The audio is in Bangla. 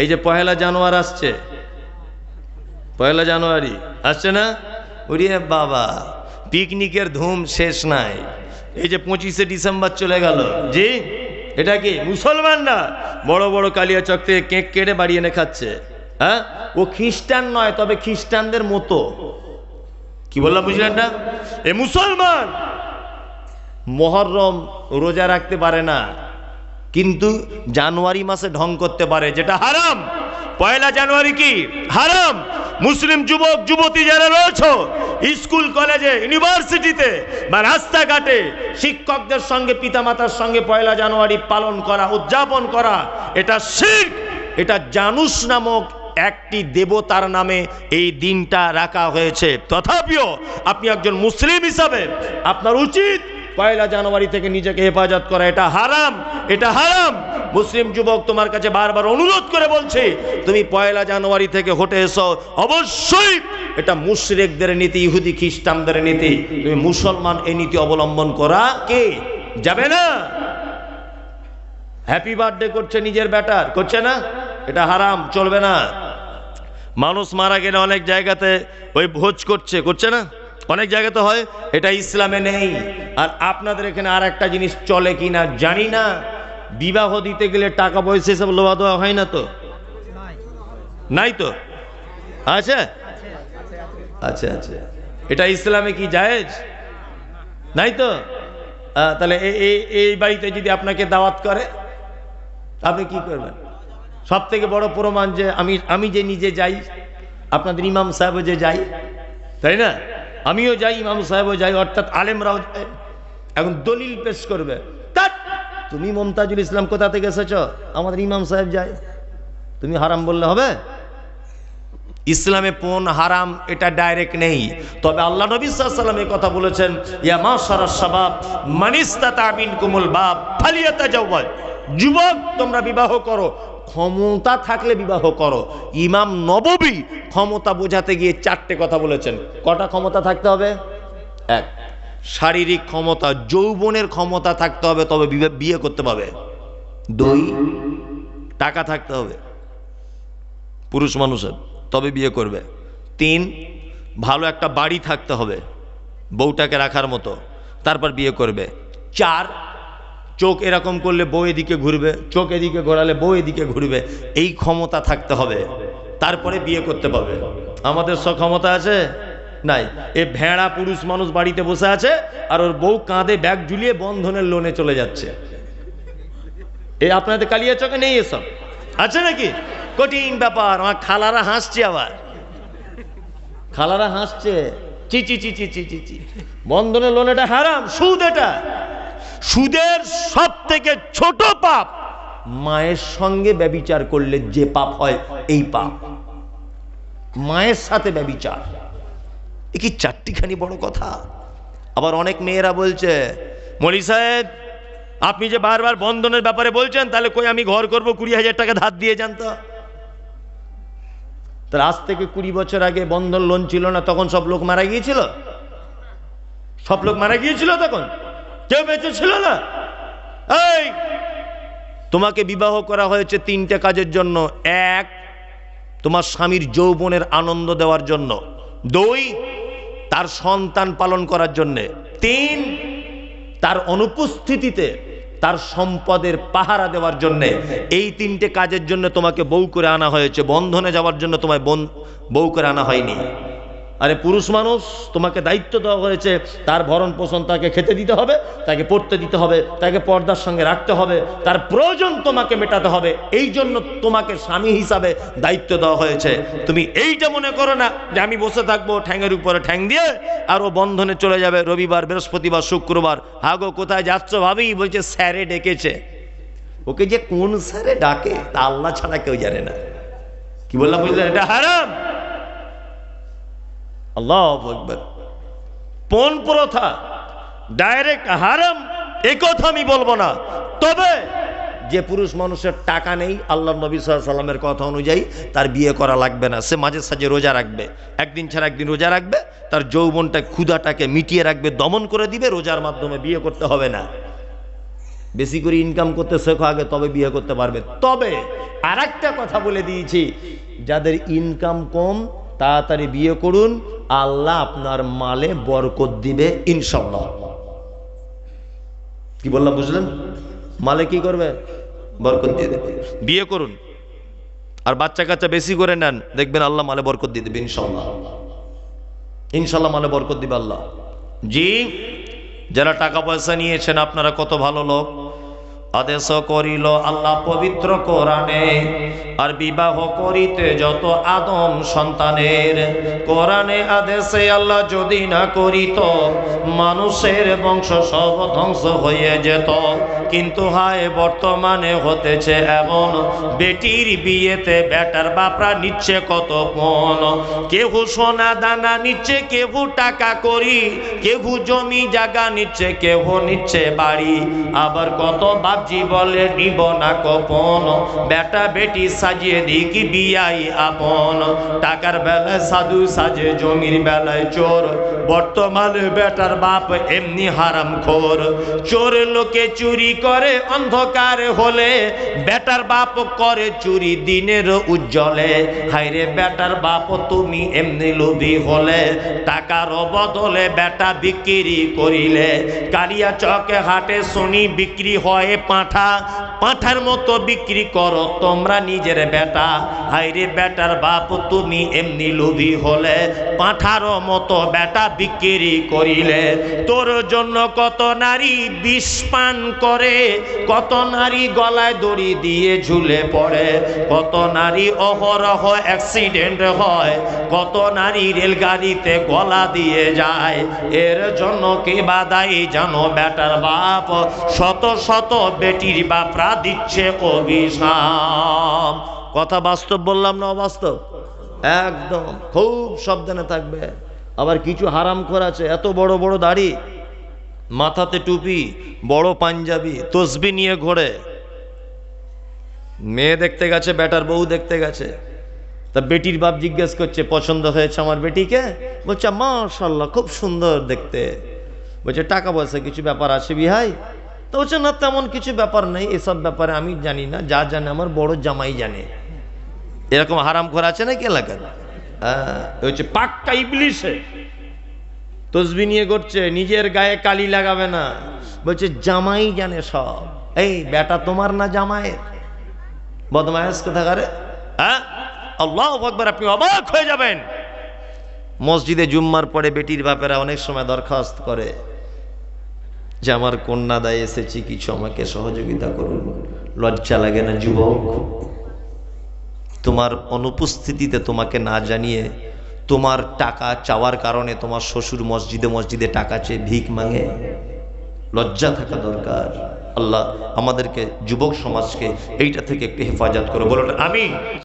এই যে পহেলা জানুয়ারি আসছে, পহেলা জানুয়ারি আসছে না, ওরে বাবা পিকনিকের ধুম শেষ নাই। এই যে 25শে ডিসেম্বর চলে গেল, জি এটা কি মুসলমানরা বড় বড় কালিয়াচক থেকে কেক কেটে বাড়ি এনে খাচ্ছে। হ্যাঁ, ও খ্রিস্টান নয়, তবে খ্রিস্টানদের মতো। কি বললাম বুঝলেন না? এ মুসলমান মুহররম রোজা রাখতে পারে না, কিন্তু জানুয়ারি মাসে ঢং করতে পারে, যেটা হারাম। পয়লা জানুয়ারি কি হারাম। মুসলিম যুবক যুবতী যারা রয়েছে স্কুল কলেজে ইউনিভার্সিটিতে বা রাস্তাঘাটে শিক্ষকদের সঙ্গে পিতামাতার সঙ্গে পয়লা জানুয়ারি পালন করা, উদযাপন করা, এটা শিরক। এটা জানুস নামক একটি দেবতার নামে এই দিনটা রাখা হয়েছে। তথাপিও আপনি একজন মুসলিম হিসাবে আপনার উচিত পয়লা জানুয়ারি থেকে নিজেকে হেফাজত করা। এটা হারাম, এটা হারাম। মুসলিম যুবক তোমার কাছে বারবার অনুরোধ করে বলছে, তুমি পয়লা জানুয়ারি থেকে হটে এসো। অবশ্যই এটা মুশরিকদের নীতি, ইহুদি খ্রিস্টানদের নীতি। তুমি মুসলমান এই নীতি অবলম্বন করা কে যাবে না। হ্যাপি বার্থডে করছে নিজের বেটার, করছে না, এটা হারাম, চলবে না। মানুষ মারা গেলে অনেক জায়গাতে ওই ভোজ করছে, করছে না, অনেক জায়গাতে হয়, এটা ইসলামে নেই। আর আপনাদের এখানে আর একটা জিনিস চলে কিনা জানি না, বিবাহ দিতে গেলে টাকা পয়সা সব লোয়া দেওয়া হয় না তো, নাই তো, আচ্ছা আচ্ছা আচ্ছা, এটা ইসলামে কি জায়েজ? নাই তো। তাহলে এই বাড়িতে যদি আপনাকে দাওয়াত করে আপনি কি করবেন? সব থেকে বড় প্রমাণ যে আমি যে নিজে যাই, আপনাদের ইমাম সাহেব যে যাই, তাই না, আমিও যাই, ইমাম সাহেবও যাই, অর্থাৎ আলেমরাও যায়। এখন দলিল পেশ করবে, তুমি মমতাজুল ইসলাম কোথা থেকে এসেছ? আমাদের ইমাম সাহেব যায়, তুমি হারাম বললে হবে? ইসলামে পণ হারাম এটা ডাইরেক্ট নেই, তবে আল্লাহ নবী সাল্লাল্লাহু আলাইহি ওয়াসাল্লাম এই কথা বলেছেন, ইয়া মাশারাশ শাবাব মান ইসতাতা মিনকুমুল বাব ফালিয়াতাজাওয়াজ। যুবক তোমরা বিবাহ করো, ক্ষমতা থাকলে বিবাহ করো। ইমাম নববী ক্ষমতা বোঝাতে গিয়ে 4টে কথা বলেছেন। কটা ক্ষমতা থাকতে হবে? 1, শারীরিক ক্ষমতা, যৌবনের ক্ষমতা থাকতে হবে, তবে বিয়ে করতে পারবে। 2, টাকা থাকতে হবে পুরুষ মানুষের, তবে বিয়ে করবে। 3, ভালো একটা বাড়ি থাকতে হবে বউটাকে রাখার মতো, তারপর বিয়ে করবে। 4, চোখ এরকম করলে বউ এদিকে ঘুরবে, চোখ এদিকে ঘোরালে বউ এদিকে ঘুরবে, এই ক্ষমতা থাকতে হবে, তারপরে বিয়ে করতে পারবে। আমাদের সব ক্ষমতা আছে নাই। এ ভেড়া পুরুষ মানুষ বাড়িতে বসে আছে আর ওর বউ কাঁধে ব্যাগ ঝুলিয়ে বন্ধনের লোনে চলে যাচ্ছে। এই আপনাদের কালিয়াচকে নেই এসব? আছে নাকি? কঠিন ব্যাপার। আমার খালারা হাসছে, আবার খালারা হাসছে, চি চি চি চি চি চি চি। বন্ধনের লোন এটা হারাম, সুদ। এটা সুদের সব থেকে ছোট পাপ। মায়ের সঙ্গে ব্যভিচার করলে যে পাপ হয় এই পাপ, মায়ের সাথে ব্যভিচার। এ কি 4টিখানি বড় কথা। আবার অনেক মেয়েরা বলছে, মৌলী সাহেব আপনি যে বারবার বন্ধনের ব্যাপারে বলছেন, তাহলে কই আমি ঘর করব 20,000 টাকা ধার দিয়ে যান তো। তাহলে আজ থেকে 20 বছর আগে বন্ধন লোন ছিল না, তখন সব লোক মারা গিয়েছিল? সব লোক মারা গিয়েছিল তখন? কেউ বেঁচে ছিল না। এই তোমাকে বিবাহ করা হয়েছে 3টে কাজের জন্য। 1, তোমার স্বামীর যৌবনের আনন্দ দেওয়ার জন্য। 2, তার সন্তান পালন করার জন্য। 3, তার অনুপস্থিতিতে তার সম্পদের পাহারা দেওয়ার জন্য। এই 3টে কাজের জন্য তোমাকে বউ করে আনা হয়েছে, বন্ধনে যাওয়ার জন্য তোমায় বউ করে আনা হয়নি। আরে পুরুষ মানুষ, তোমাকে দায়িত্ব দেওয়া হয়েছে, তার ভরণ পোষণ তাকে খেতে দিতে হবে, তাকে পড়তে দিতে হবে, তাকে পর্দার সঙ্গে রাখতে হবে, তার প্রয়োজন তোমাকে মেটাতে হবে। এই জন্য তোমাকে স্বামী হিসাবে দায়িত্ব দেওয়া হয়েছে। তুমি এইটা মনে করো না যে আমি বসে থাকবো ঠ্যাঙের উপরে ঠ্যাং দিয়ে আর ও বন্ধনে চলে যাবে রবিবার, বৃহস্পতিবার, শুক্রবার। হাগো কোথায় যাচ্ছ ভাবি? বলছে স্যারে ডেকেছে। ওকে যে কোন স্যারে ডাকে তা আল্লাহ ছাড়া কেউ জানে না। কি বললাম বুঝলেন? এটা হারাম। আল্লাহু আকবার। পণ প্রথা ডাইরেক্ট হারাম এ কথা আমি বলবো না, তবে যে পুরুষ মানুষের টাকা নেই, আল্লাহর নবী সাল্লাল্লাহু আলাইহি ওয়াসাল্লামের কথা অনুযায়ী তার বিয়ে করা লাগবে না। সে মাঝে সাঝে রোজা রাখবে, একদিন ছাড়া একদিন রোজা রাখবে, তার যৌবনটা ক্ষুধাটাকে মিটিয়ে রাখবে, দমন করে দিবে, রোজার মাধ্যমে বিয়ে করতে হবে না। বেশি করে ইনকাম করতে শেখো আগে, তবে বিয়ে করতে পারবে। তবে আর একটা কথা বলে দিয়েছি, যাদের ইনকাম কম তাড়াতাড়ি বিয়ে করুন, আল্লাহ আপনার মালে বরকত দিবে ইনশাআল্লাহ। কি বললাম বুঝলেন? মালে কি করবে? বরকত দিয়ে দেবে। বিয়ে করুন আর বাচ্চা কাচ্চা বেশি করে নেন, দেখবেন আল্লাহ মালে বরকত দিয়ে দেবে ইনশাআল্লাহ। ইনশাআল্লাহ মালে বরকত দিবে আল্লাহ। জি, যারা টাকা পয়সা নিয়েছেন আপনারা কত ভালো লোক। আদেশ করিল আল্লাহ পবিত্র কোরআনে, আর বিবাহ করিতে যত আদম সন্তানের। কোরআনে আদেশে আল্লাহ যদি না করিত, মানুষের বংশ সব ধ্বংস হয়ে যেত। কিন্তু হায় বর্তমানে হতেছে এমন, বেটির বিয়েতে বেটার বাপরা নিচ্ছে কত পণ। কেউ সোনা দানা নিচ্ছে, কেউ টাকা করি, কেউ জমি জায়গা নিচ্ছে, কেউ নিচ্ছে বাড়ি। আবার কত বাপজি বলে নিব না কপন, বেটা বেটি সাজিয়ে দিক বিয়াই আপন। টাকার বেলায় সাধু সাজে, জমির বেলায় চোর। বর্তমানে বেটার বাপ এমনি হারাম খোর। চোর লোকে চুরি করে অন্ধকার হলে, বেটার বাপ করে চুরি দিনের উজ্জ্বলে। হায়রে বেটার বাপ তুমি এমনি লোভী হলে, টাকার বদলে বেটা বিক্রি করিলে। কালিয়া চকে হাটে শুনি বিক্রি হয় পাঁঠা, পাঁঠার মতো বিক্রি করো তোমরা নিজের বেটা। হায়রে বেটার বাপ তুমি এমনি লোভী হলে, পাঁঠার মতো বেটা বিক্রি করিলে। তোর জন্য কত নারী বিষ পান করে, কত নারী গলায় দড়ি দিয়ে ঝুলে পড়ে, কত নারী অহরহ অ্যাক্সিডেন্ট হয়, কত নারী রেলগাড়িতে গলা দিয়ে যায়। এর জন্য কে বাদাই জানো? বেটার বাপ। শত শত বেটির বাপরা দিচ্ছে অভিশাপ। কথা বাস্তব বললাম না অবাস্তব? একদম খুব সাবধানে থাকবে। আবার কিছু হারামখোর আছে, এত বড় বড় দাড়ি, মাথাতে টুপি, বড় পাঞ্জাবি, তসবি নিয়ে ঘোরে। মেয়ে দেখতে গেছে, বেটার বউ দেখতে গেছে, তা বেটির বাপ জিজ্ঞেস করছে পছন্দ হয়েছে আমার বেটিকে? বলছে মাশাআল্লাহ খুব সুন্দর দেখতে। বলছে টাকা পয়সা কিছু ব্যাপার আছে বিহাই? তো বলছে না তেমন কিছু ব্যাপার নেই, এসব ব্যাপারে আমি জানি না, যা জানে আমার বড় জামাই জানে। এরকম হারামখোর আছে নাকি এলাকায়? হ্যাঁ, হচ্ছে পাক্কা ইবলিশে। তসবি নিয়ে ঘুরছে, নিজের গায়ে কালি লাগাবে না, বলছে জামাই জানে সব। এই বেটা তোমার না জামাইয়ের? বদমায়েশ কোথাকারে। হ্যাঁ, আল্লাহু আকবার। আপনি অবাক হয়ে যাবেন। মসজিদে জুম্মার পরে বেটির বাপেরা অনেক সময় দরখাস্ত করে যে আমার কন্যা দায় এসেছি, কিছু আমাকে সহযোগিতা করুন। লজ্জা লাগে না যুবক? তোমার অনুপস্থিতিতে তোমাকে না জানিয়ে, তোমার টাকা চাওয়ার কারণে তোমার শ্বশুর মসজিদে মসজিদে টাকা চেয়ে ভিক মাঙে? লজ্জা থাকা দরকার। আল্লাহ আমাদেরকে, যুবক সমাজকে এইটা থেকে একটু হেফাজত করে বলুন আমিন।